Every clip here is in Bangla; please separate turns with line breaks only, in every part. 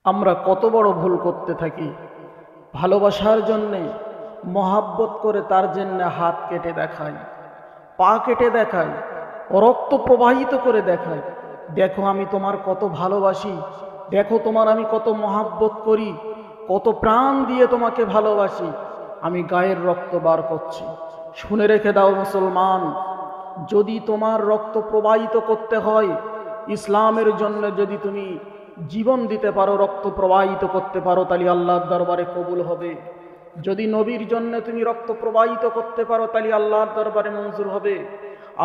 আমরা কত বড় ভুল করতে থাকি। ভালোবাসার জন্যে মহাব্বত করে তার জন্য হাত কেটে দেখাই, পা কেটে দেখাই, রক্ত প্রবাহিত করে দেখাই, দেখো আমি তোমার কত ভালোবাসি, দেখো তোমার আমি কত মহাব্বত করি, কত প্রাণ দিয়ে তোমাকে ভালোবাসি, আমি গায়ের রক্ত বার করছি। শুনে রেখে দাও মুসলমান, যদি তোমার রক্ত প্রবাহিত করতে হয়, ইসলামের জন্য যদি তুমি জীবন দিতে পারো, রক্ত প্রবাহিত করতে পারো, তাহলে আল্লাহর দরবারে কবুল হবে। যদি নবীর জন্য তুমি রক্ত প্রবাহিত করতে পারো, তাহলে আল্লাহর দরবারে মঞ্জুর হবে।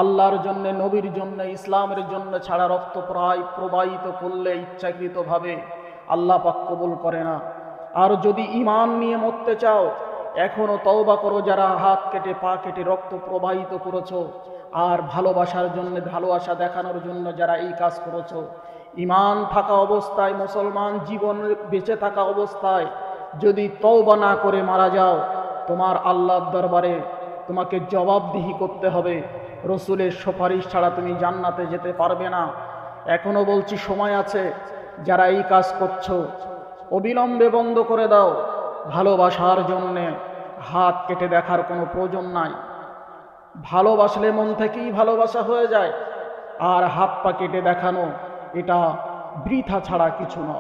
আল্লাহর জন্য, নবীর জন্য, ইসলামের জন্য ছাড়া রক্ত প্রবাহিত করলে ইচ্ছাকৃতভাবে আল্লাহ পাক কবুল করে না। আর যদি ঈমান নিয়ে মরতে চাও, এখনো তওবা করো, যারা হাত কেটে পা কেটে রক্ত প্রবাহিত করেছো, আর ভালোবাসার জন্য, ভালোবাসা দেখানোর জন্য যারা এই কাজ করেছো, ঈমান থাকা অবস্থায়, মুসলমান জীবন বেঁচে থাকা অবস্থায় যদি তওবা না করে মারা যাও, তোমার আল্লাহর দরবারে তোমাকে জবাবদিহি করতে হবে। রসুলের সুপারিশ ছাড়া তুমি জান্নাতে যেতে পারবে না। এখনো বলছি, সময় আছে। যারা এই কাজ করছো, অবিলম্বে বন্ধ করে দাও। ভালোবাসার জন্যে হাত কেটে দেখার কোনো প্রয়োজন নাই। ভালোবাসলে মন থেকেই ভালোবাসা হয়ে যায়, আর হাত পা কেটে দেখানো এটা বৃথা ছাড়া কিছু নয়।